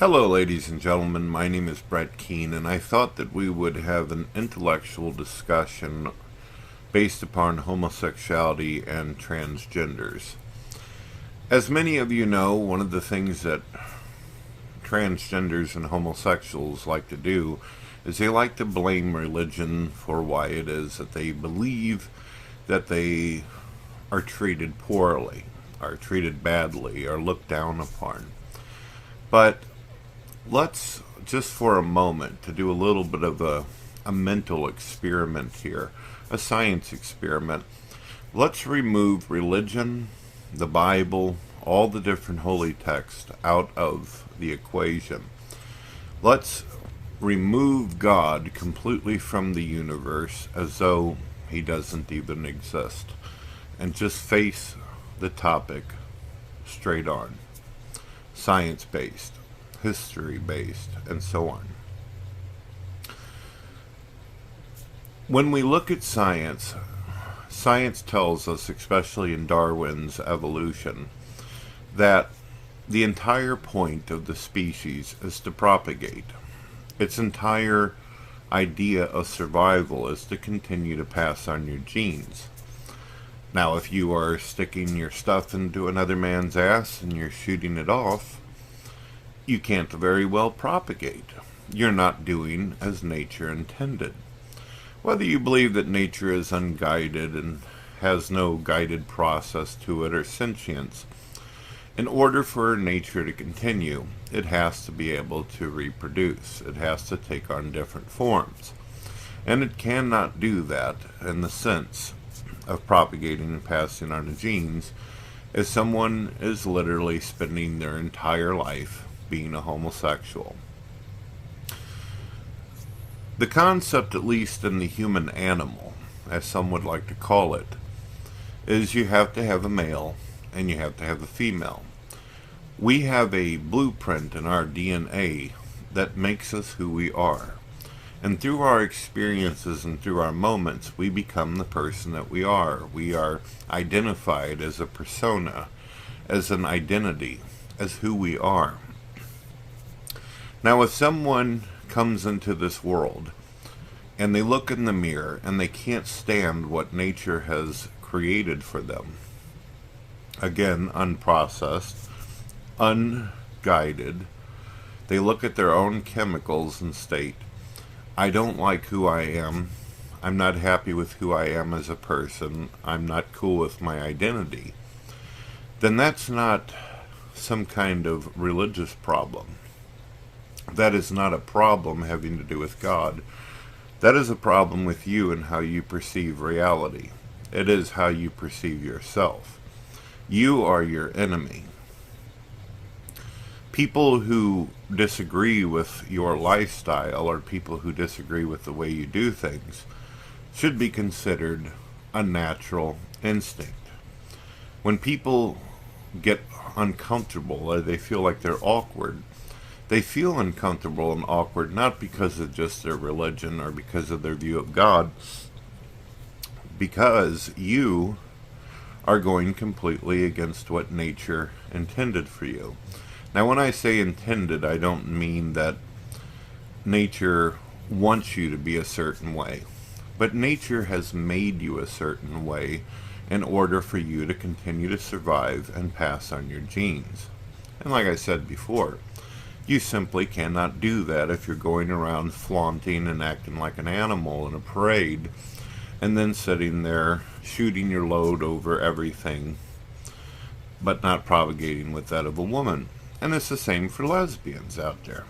Hello, ladies and gentlemen. My name is Brett Keene, and I thought that we would have an intellectual discussion based upon homosexuality and transgenders. As many of you know, one of the things that transgenders and homosexuals like to do is they like to blame religion for why it is that they believe that they are treated poorly, are treated badly, are looked down upon. But let's just for a moment to do a little bit of a mental experiment here, a science experiment. Let's remove religion, the Bible, all the different holy texts out of the equation. Let's remove God completely from the universe as though he doesn't even exist, and just face the topic straight on, science-based, history-based, and so on. When we look at science, science tells us, especially in Darwin's evolution, that the entire point of the species is to propagate. Its entire idea of survival is to continue to pass on your genes. Now, if you are sticking your stuff into another man's ass and you're shooting it off, you can't very well propagate. You're not doing as nature intended. Whether you believe that nature is unguided and has no guided process to it or sentience, in order for nature to continue, it has to be able to reproduce. It has to take on different forms. And it cannot do that in the sense of propagating and passing on the genes if someone is literally spending their entire life being a homosexual. The concept, at least in the human animal, as some would like to call it, is you have to have a male and you have to have a female. We have a blueprint in our DNA that makes us who we are. And through our experiences and through our moments, we become the person that we are. We are identified as a persona, as an identity, as who we are. Now, if someone comes into this world and they look in the mirror and they can't stand what nature has created for them, again, unprocessed, unguided, they look at their own chemicals and state, I don't like who I am, I'm not happy with who I am as a person, I'm not cool with my identity, then that's not some kind of religious problem. That is not a problem having to do with God. That is a problem with you and how you perceive reality. It is how you perceive yourself. You are your enemy. People who disagree with your lifestyle or people who disagree with the way you do things should be considered a natural instinct. When people get uncomfortable or they feel like they're awkward, they feel uncomfortable and awkward not because of just their religion or because of their view of God, because you are going completely against what nature intended for you. Now, when I say intended, I don't mean that nature wants you to be a certain way, but nature has made you a certain way in order for you to continue to survive and pass on your genes. And like I said before, you simply cannot do that if you're going around flaunting and acting like an animal in a parade and then sitting there shooting your load over everything but not propagating with that of a woman. And it's the same for lesbians out there.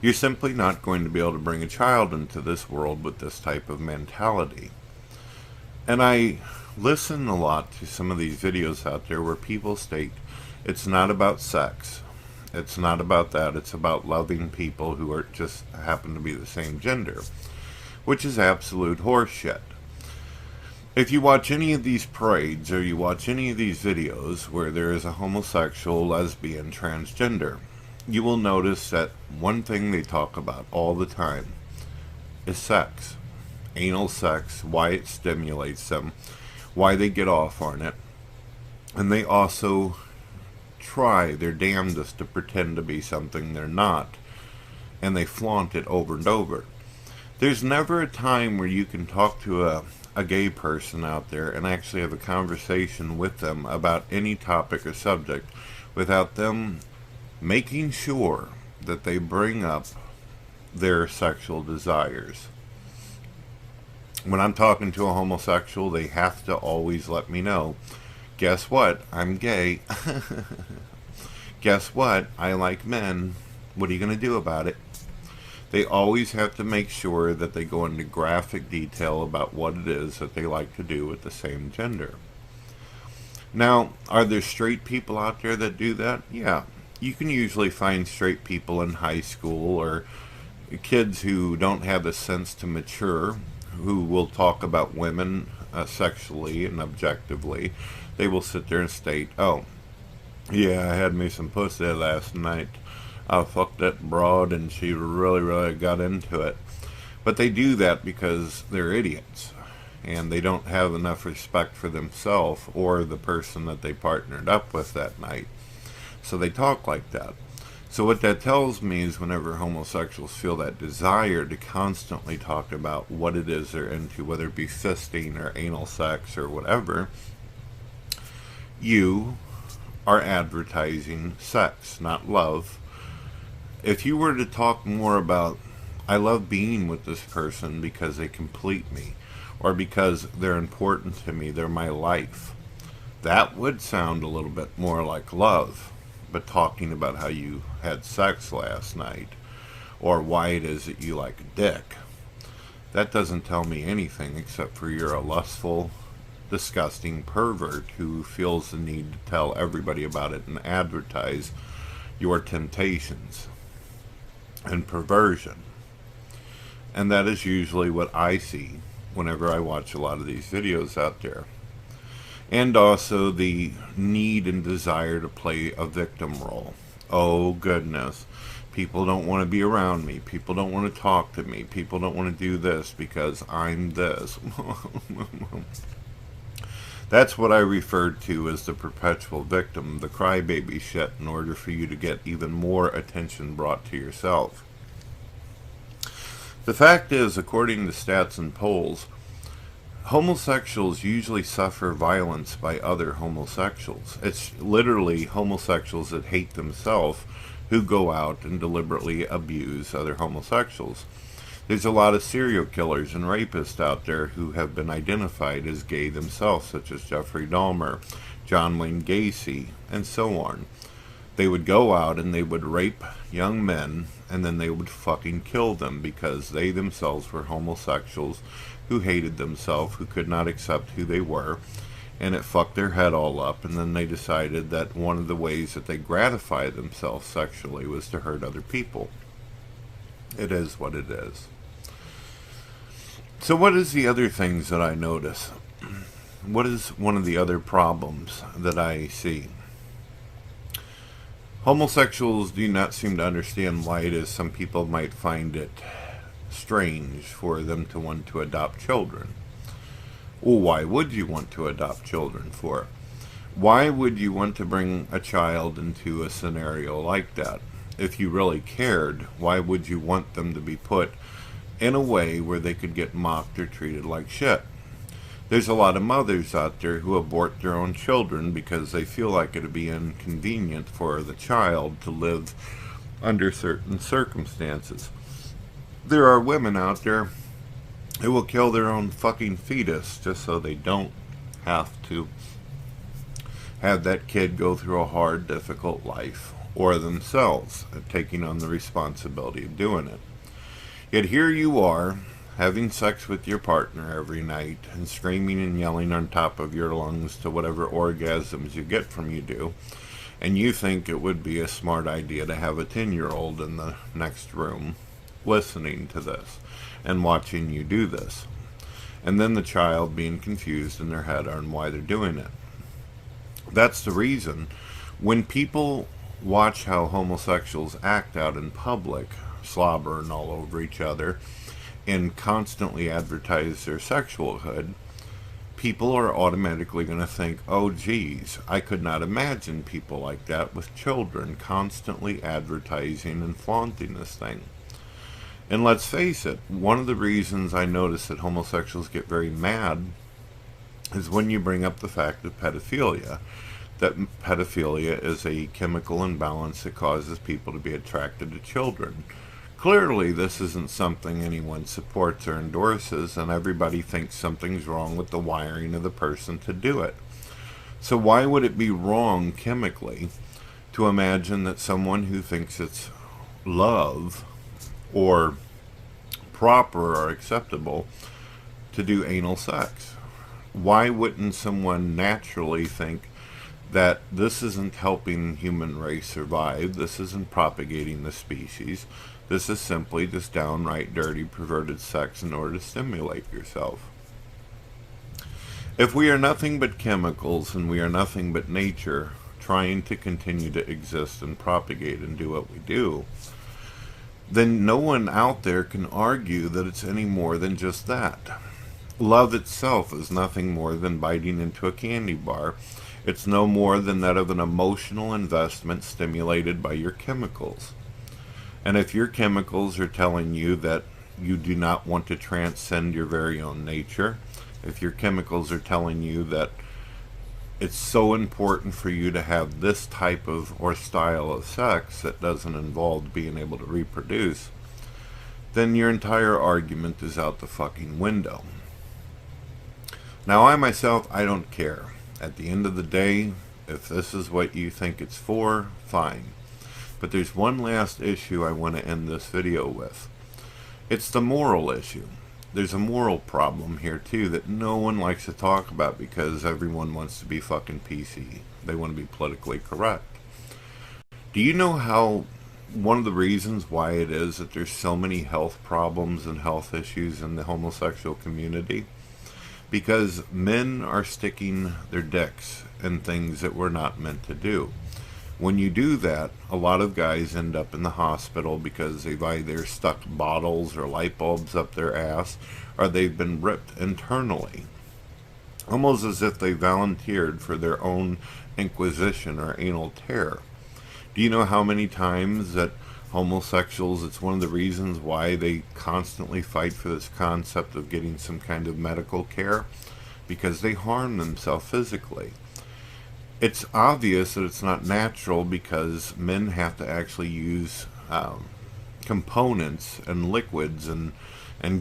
You're simply not going to be able to bring a child into this world with this type of mentality. And I listen a lot to some of these videos out there where people state it's not about sex. It's not about that. It's about loving people who are just happen to be the same gender, which is absolute horseshit. If you watch any of these parades or you watch any of these videos where there is a homosexual, lesbian, transgender, you will notice that one thing they talk about all the time is sex. Anal sex, why it stimulates them, why they get off on it. And they also try their damnedest to pretend to be something they're not, and they flaunt it over and over. There's never a time where you can talk to a gay person out there and actually have a conversation with them about any topic or subject without them making sure that they bring up their sexual desires. When I'm talking to a homosexual, they have to always let me know, guess what? I'm gay. Guess what? I like men. What are you going to do about it? They always have to make sure that they go into graphic detail about what it is that they like to do with the same gender. Now, are there straight people out there that do that? Yeah. You can usually find straight people in high school or kids who don't have a sense to mature, who will talk about women sexually and objectively. They will sit there and state, oh, yeah, I had me some pussy last night. I fucked that broad and she really, really got into it. But they do that because they're idiots and they don't have enough respect for themselves or the person that they partnered up with that night. So they talk like that. So what that tells me is whenever homosexuals feel that desire to constantly talk about what it is they're into, whether it be fisting or anal sex or whatever, you are advertising sex, not love. If you were to talk more about, I love being with this person because they complete me, or because they're important to me, they're my life, that would sound a little bit more like love. But talking about how you had sex last night, or why it is that you like dick, that doesn't tell me anything except for you're a lustful, disgusting pervert who feels the need to tell everybody about it and advertise your temptations and perversion. And that is usually what I see whenever I watch a lot of these videos out there. And also the need and desire to play a victim role. Oh goodness, people don't want to be around me, people don't want to talk to me, people don't want to do this because I'm this. That's what I referred to as the perpetual victim, the crybaby shit, in order for you to get even more attention brought to yourself. The fact is, according to stats and polls, homosexuals usually suffer violence by other homosexuals. It's literally homosexuals that hate themselves who go out and deliberately abuse other homosexuals. There's a lot of serial killers and rapists out there who have been identified as gay themselves, such as Jeffrey Dahmer, John Wayne Gacy, and so on. They would go out and they would rape young men and then they would fucking kill them because they themselves were homosexuals who hated themselves, who could not accept who they were, and it fucked their head all up, and then they decided that one of the ways that they gratify themselves sexually was to hurt other people. It is what it is. So what is the other things that I notice? What is one of the other problems that I see? Homosexuals do not seem to understand why it is some people might find it strange for them to want to adopt children. Well, why would you want to adopt children for? Why would you want to bring a child into a scenario like that? If you really cared, why would you want them to be put in a way where they could get mocked or treated like shit? There's a lot of mothers out there who abort their own children because they feel like it would be inconvenient for the child to live under certain circumstances. There are women out there who will kill their own fucking fetus just so they don't have to have that kid go through a hard, difficult life, or themselves taking on the responsibility of doing it. Yet here you are, having sex with your partner every night and screaming and yelling on top of your lungs to whatever orgasms you get from you do, and you think it would be a smart idea to have a 10-year-old in the next room listening to this and watching you do this, and then the child being confused in their head on why they're doing it. That's the reason when people watch how homosexuals act out in public, slobbering all over each other, and constantly advertise their sexualhood, people are automatically going to think, oh geez, I could not imagine people like that with children constantly advertising and flaunting this thing. And let's face it, one of the reasons I notice that homosexuals get very mad is when you bring up the fact of pedophilia. That pedophilia is a chemical imbalance that causes people to be attracted to children. Clearly, this isn't something anyone supports or endorses, and everybody thinks something's wrong with the wiring of the person to do it. So why would it be wrong chemically to imagine that someone who thinks it's love or proper or acceptable to do anal sex? Why wouldn't someone naturally think that this isn't helping human race survive, this isn't propagating the species, this is simply just downright dirty, perverted sex in order to stimulate yourself? If we are nothing but chemicals and we are nothing but nature trying to continue to exist and propagate and do what we do, then no one out there can argue that it's any more than just that. Love itself is nothing more than biting into a candy bar. It's no more than that of an emotional investment stimulated by your chemicals. And if your chemicals are telling you that you do not want to transcend your very own nature, if your chemicals are telling you that it's so important for you to have this type of or style of sex that doesn't involve being able to reproduce, then your entire argument is out the fucking window. Now, I myself, I don't care. At the end of the day, if this is what you think it's for, fine. But there's one last issue I want to end this video with. It's the moral issue. There's a moral problem here too that no one likes to talk about because everyone wants to be fucking PC. They want to be politically correct. Do you know how one of the reasons why it is that there's so many health problems and health issues in the homosexual community? Because men are sticking their dicks in things that we're not meant to do. When you do that, a lot of guys end up in the hospital because they've either stuck bottles or light bulbs up their ass, or they've been ripped internally. Almost as if they volunteered for their own inquisition or anal tear. Do you know how many times that homosexuals, it's one of the reasons why they constantly fight for this concept of getting some kind of medical care? Because they harm themselves physically. It's obvious that it's not natural because men have to actually use components and liquids and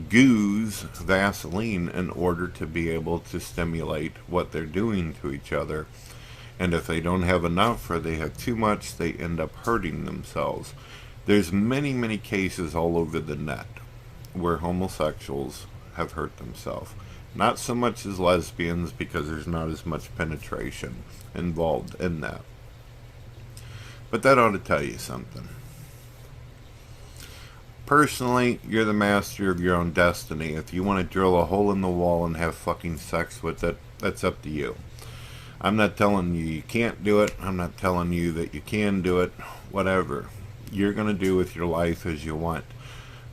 goos, Vaseline, in order to be able to stimulate what they're doing to each other. And if they don't have enough or they have too much, they end up hurting themselves. There's many cases all over the net where homosexuals have hurt themselves. Not so much as lesbians because there's not as much penetration involved in that. But that ought to tell you something. Personally, you're the master of your own destiny. If you want to drill a hole in the wall and have fucking sex with it, that's up to you. I'm not telling you you can't do it. I'm not telling you that you can do it. Whatever. You're going to do with your life as you want.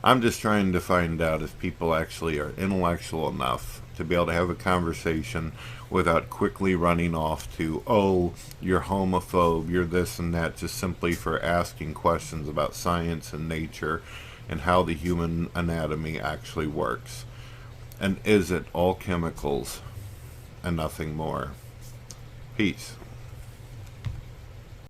I'm just trying to find out if people actually are intellectual enough to be able to have a conversation without quickly running off to, oh, you're homophobe, you're this and that, just simply for asking questions about science and nature and how the human anatomy actually works. And is it all chemicals and nothing more? Peace.